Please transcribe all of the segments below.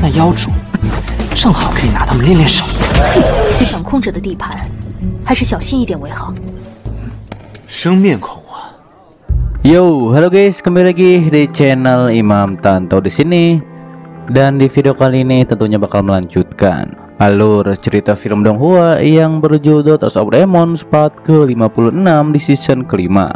那妖主正好可以拿他们练练手。掌控者的地盘，还是小心一点为好。生面孔啊！ Yo, halo guys, kembali lagi di channel Imam Tanto di sini. Dan di video kali ini tentunya bakal melanjutkan alur cerita film Donghua yang berjudul Touch of Demons part ke-56 di season kelima.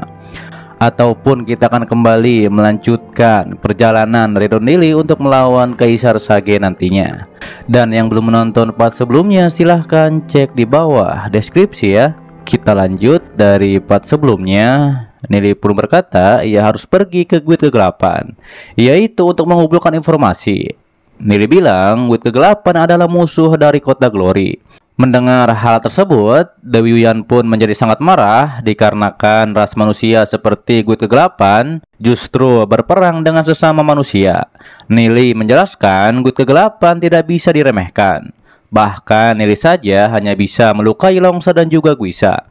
Ataupun kita akan kembali melanjutkan perjalanan dari Don Lily untuk melawan Kaisar Sage nantinya. Dan yang belum menonton part sebelumnya silahkan cek di bawah deskripsi ya. Kita lanjut dari part sebelumnya. Lily pun berkata ia harus pergi ke Guild Kegelapan, yaitu untuk mengumpulkan informasi. Lily bilang Guild Kegelapan adalah musuh dari Kota Glory. Mendengar hal tersebut, Dewi Yuyan pun menjadi sangat marah dikarenakan ras manusia seperti Guild Kegelapan justru berperang dengan sesama manusia. Lily menjelaskan Guild Kegelapan tidak bisa diremehkan. Bahkan Lily saja hanya bisa melukai Longsa dan juga Guisa.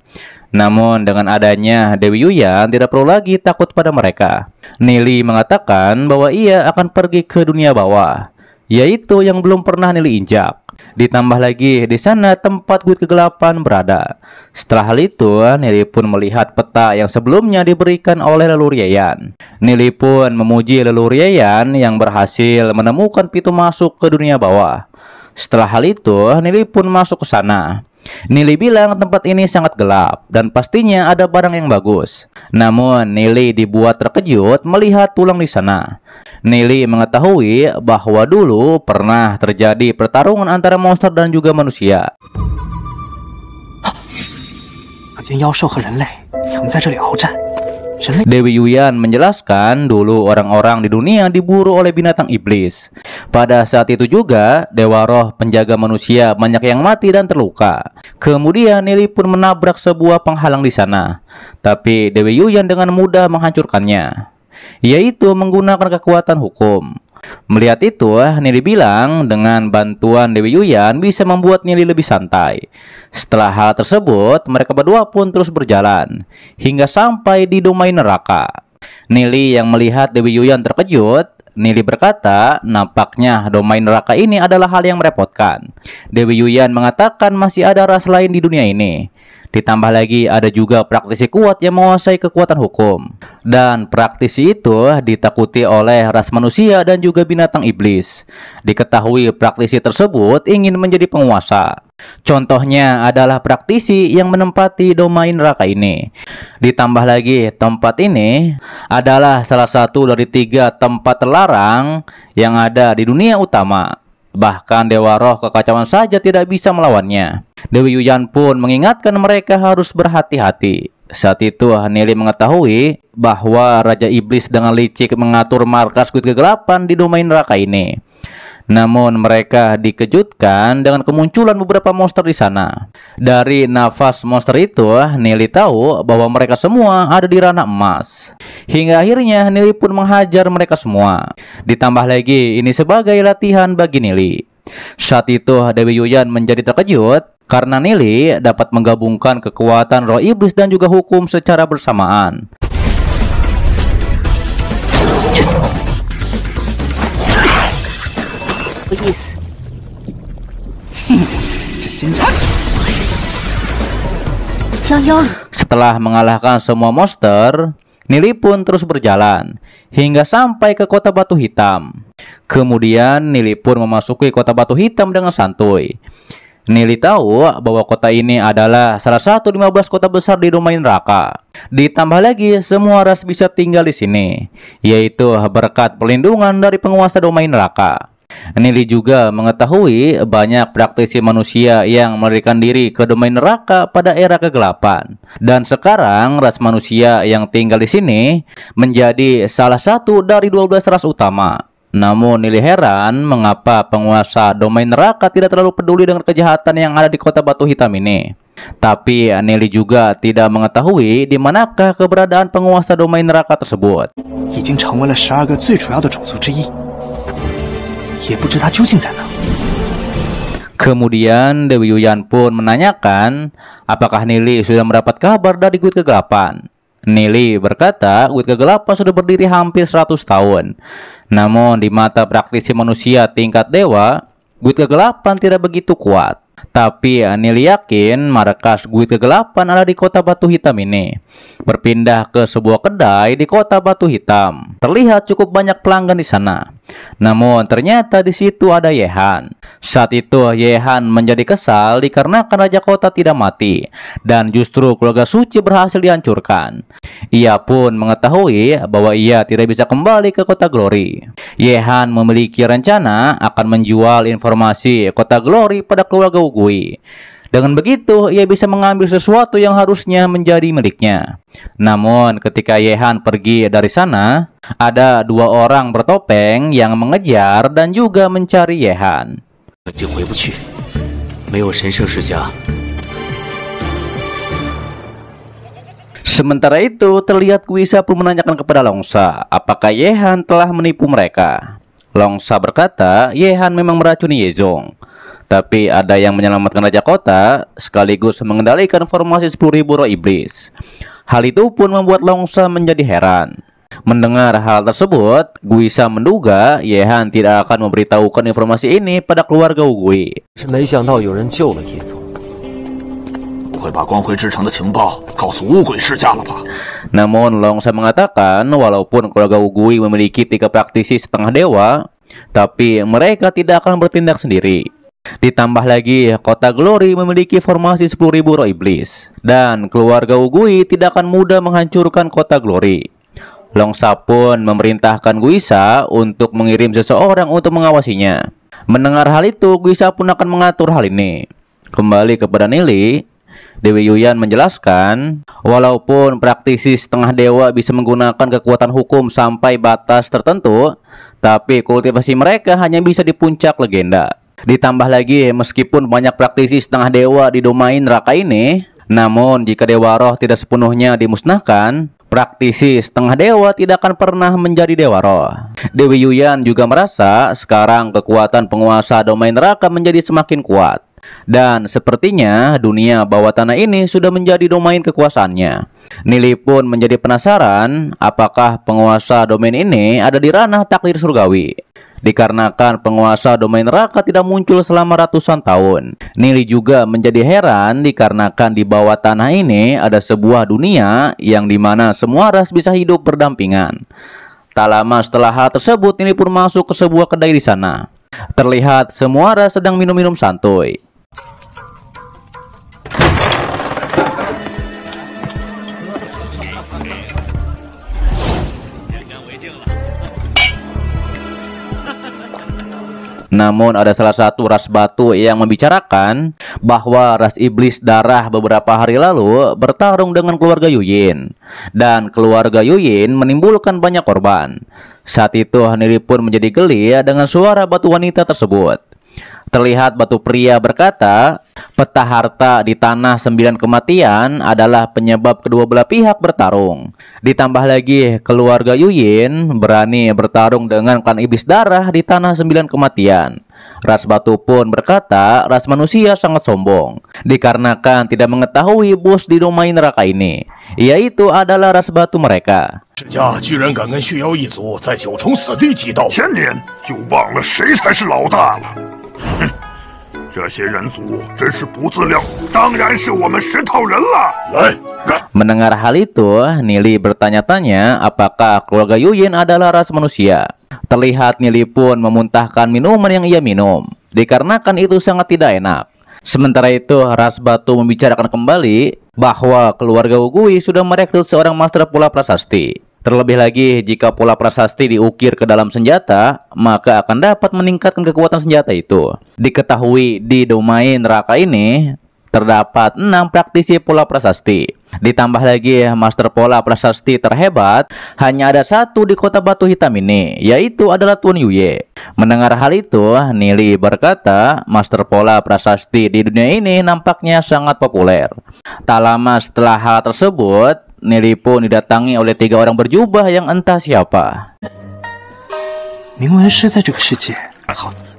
Namun dengan adanya Dewi Yuyan tidak perlu lagi takut pada mereka. Lily mengatakan bahwa ia akan pergi ke dunia bawah, yaitu yang belum pernah Lily injak. Ditambah lagi di sana tempat Guild Kegelapan berada. Setelah hal itu, Lily pun melihat peta yang sebelumnya diberikan oleh Leluhur Yayan. Lily pun memuji Leluhur Yayan yang berhasil menemukan pintu masuk ke dunia bawah. Setelah hal itu, Lily pun masuk ke sana. Lily bilang tempat ini sangat gelap dan pastinya ada barang yang bagus. Namun Lily dibuat terkejut melihat tulang di sana. Lily mengetahui bahwa dulu pernah terjadi pertarungan antara monster dan juga manusia. 可见妖兽和人类曾在这里鏖战。 Dewi Yuyan menjelaskan dulu orang-orang di dunia diburu oleh binatang iblis. Pada saat itu juga Dewa Roh penjaga manusia banyak yang mati dan terluka. Kemudian Lily pun menabrak sebuah penghalang di sana. Tapi Dewi Yuyan dengan mudah menghancurkannya, yaitu menggunakan kekuatan hukum. Melihat itu, Lily bilang dengan bantuan Dewi Yuyan bisa membuat Lily lebih santai. Setelah hal tersebut, mereka berdua pun terus berjalan hingga sampai di domain neraka. Lily yang melihat Dewi Yuyan terkejut, Lily berkata, nampaknya domain neraka ini adalah hal yang merepotkan. Dewi Yuyan mengatakan masih ada ras lain di dunia ini. Ditambah lagi ada juga praktisi kuat yang menguasai kekuatan hukum. Dan praktisi itu ditakuti oleh ras manusia dan juga binatang iblis. Diketahui praktisi tersebut ingin menjadi penguasa. Contohnya adalah praktisi yang menempati domain neraka ini. Ditambah lagi tempat ini adalah salah satu dari 3 tempat terlarang yang ada di dunia utama. Bahkan Dewa Roh kekacauan saja tidak bisa melawannya. Dewi Yuyan pun mengingatkan mereka harus berhati-hati. Saat itu Lily mengetahui bahwa Raja Iblis dengan licik mengatur markas Guild Kegelapan di domain neraka ini. Namun mereka dikejutkan dengan kemunculan beberapa monster di sana. Dari nafas monster itu, Lily tahu bahwa mereka semua ada di ranah emas. Hingga akhirnya Lily pun menghajar mereka semua. Ditambah lagi ini sebagai latihan bagi Lily. Saat itu Dewi Yuyan menjadi terkejut karena Lily dapat menggabungkan kekuatan roh iblis dan juga hukum secara bersamaan. Setelah mengalahkan semua monster, Lily pun terus berjalan hingga sampai ke kota Batu Hitam. Kemudian Lily pun memasuki kota Batu Hitam dengan santuy. Lily tahu bahwa kota ini adalah salah satu 15 kota besar di domain neraka. Ditambah lagi semua ras bisa tinggal di sini, yaitu berkat perlindungan dari penguasa domain neraka. Lily juga mengetahui banyak praktisi manusia yang melarikan diri ke domain neraka pada era kegelapan. Dan sekarang ras manusia yang tinggal di sini menjadi salah satu dari 12 ras utama. Namun Lily heran mengapa penguasa domain neraka tidak terlalu peduli dengan kejahatan yang ada di kota Batu Hitam ini. Tapi Lily juga tidak mengetahui di manakah keberadaan penguasa domain neraka tersebut. 已经成为了12个最主要的种族之一，也不知他究竟在哪。 Kemudian Dewi Yuyan pun menanyakan apakah Lily sudah mendapat kabar dari Guild Kegelapan. Nili berkata, Guit Kegelapan sudah berdiri hampir 100 tahun. Namun di mata praktisi manusia tingkat dewa, Guit Kegelapan tidak begitu kuat. Tapi Nili yakin markas Guit Kegelapan ada di kota Batu Hitam ini. Berpindah ke sebuah kedai di kota Batu Hitam. Terlihat cukup banyak pelanggan di sana. Namun ternyata di situ ada Yehan. Saat itu Yehan menjadi kesal dikarenakan raja kota tidak mati dan justru keluarga suci berhasil dihancurkan. Ia pun mengetahui bahwa ia tidak bisa kembali ke kota Glory. Yehan memiliki rencana akan menjual informasi kota Glory pada keluarga Wugui. Dengan begitu, ia bisa mengambil sesuatu yang harusnya menjadi miliknya. Namun, ketika Yehan pergi dari sana, ada dua orang bertopeng yang mengejar dan juga mencari Yehan. Sementara itu, terlihat Guisa pun menanyakan kepada Longsa, apakah Yehan telah menipu mereka. Longsa berkata, Yehan memang meracuni Yezong. Tapi ada yang menyelamatkan raja kota, sekaligus mengendalikan formasi 10.000 roh iblis. Hal itu pun membuat Longsa menjadi heran. Mendengar hal tersebut, Guisa menduga Yehan tidak akan memberitahukan informasi ini pada keluarga Wugui. Namun Longsa mengatakan walaupun keluarga Wugui memiliki 3 praktisi setengah dewa, tapi mereka tidak akan bertindak sendiri. Ditambah lagi kota Glory memiliki formasi 10.000 roh iblis, dan keluarga Wugui tidak akan mudah menghancurkan kota Glory. Longsa pun memerintahkan Guisa untuk mengirim seseorang untuk mengawasinya. Mendengar hal itu, Guisa pun akan mengatur hal ini. Kembali kepada Nili, Dewi Yuyan menjelaskan, walaupun praktisi setengah dewa bisa menggunakan kekuatan hukum sampai batas tertentu, tapi kultivasi mereka hanya bisa di puncak legenda. Ditambah lagi, meskipun banyak praktisi setengah dewa di domain neraka ini, namun jika dewa roh tidak sepenuhnya dimusnahkan, praktisi setengah dewa tidak akan pernah menjadi dewa roh. Dewi Yuyan juga merasa sekarang kekuatan penguasa domain neraka menjadi semakin kuat. Dan sepertinya dunia bawah tanah ini sudah menjadi domain kekuasaannya. Nili pun menjadi penasaran apakah penguasa domain ini ada di ranah takdir surgawi. Dikarenakan penguasa domain neraka tidak muncul selama ratusan tahun. Nili juga menjadi heran dikarenakan di bawah tanah ini ada sebuah dunia yang dimana semua ras bisa hidup berdampingan. Tak lama setelah hal tersebut, Nili pun masuk ke sebuah kedai di sana. Terlihat semua ras sedang minum-minum santuy. Namun ada salah satu ras batu yang membicarakan bahwa ras iblis darah beberapa hari lalu bertarung dengan keluarga Yuyin. Dan keluarga Yuyin menimbulkan banyak korban. Saat itu Nili pun menjadi geli dengan suara batu wanita tersebut. Terlihat batu pria berkata, peta harta di tanah 9 kematian adalah penyebab kedua belah pihak bertarung. Ditambah lagi keluarga Yuyin berani bertarung dengan klan iblis darah di tanah 9 kematian. Ras batu pun berkata ras manusia sangat sombong dikarenakan tidak mengetahui bos di domain neraka ini, yaitu adalah ras batu mereka. Mendengar hal itu, Nili bertanya-tanya apakah keluarga Yuyin adalah ras manusia. Terlihat Nili pun memuntahkan minuman yang ia minum, dikarenakan itu sangat tidak enak. Sementara itu, ras batu membicarakan kembali bahwa keluarga Wugui sudah merekrut seorang master pola prasasti. Terlebih lagi, jika pola prasasti diukir ke dalam senjata, maka akan dapat meningkatkan kekuatan senjata itu. Diketahui di domain neraka ini, terdapat 6 praktisi pola prasasti. Ditambah lagi, master pola prasasti terhebat hanya ada 1 di kota Batu Hitam ini, yaitu adalah Tuan Yuye. Mendengar hal itu, Nili berkata, master pola prasasti di dunia ini nampaknya sangat populer. Tak lama setelah hal tersebut, Nili pun didatangi oleh 3 orang berjubah yang entah siapa. 冥文师在这个世界，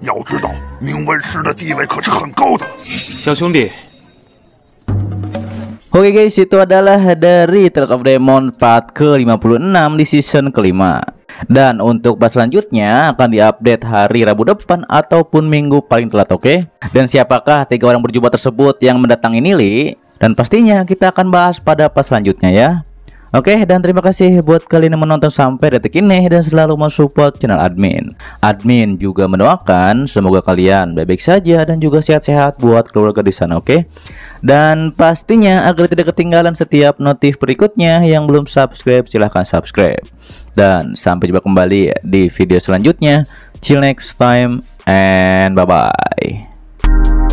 要知道，冥文师的地位可是很高的。小兄弟， Oke guys, itu adalah dari Tales of Demon part ke-56 di season kelima. Dan untuk part selanjutnya akan diupdate hari Rabu depan ataupun Minggu paling telat, oke? Dan siapakah 3 orang berjubah tersebut yang mendatangi Nili? Dan pastinya kita akan bahas pada part selanjutnya ya. Oke, dan terima kasih buat kalian yang menonton sampai detik ini dan selalu mensupport channel admin. Admin juga mendoakan semoga kalian baik-baik saja dan juga sehat-sehat buat keluarga di sana, oke? Dan pastinya agar tidak ketinggalan setiap notif berikutnya, yang belum subscribe silahkan subscribe. Dan sampai jumpa kembali di video selanjutnya. Till next time and bye-bye.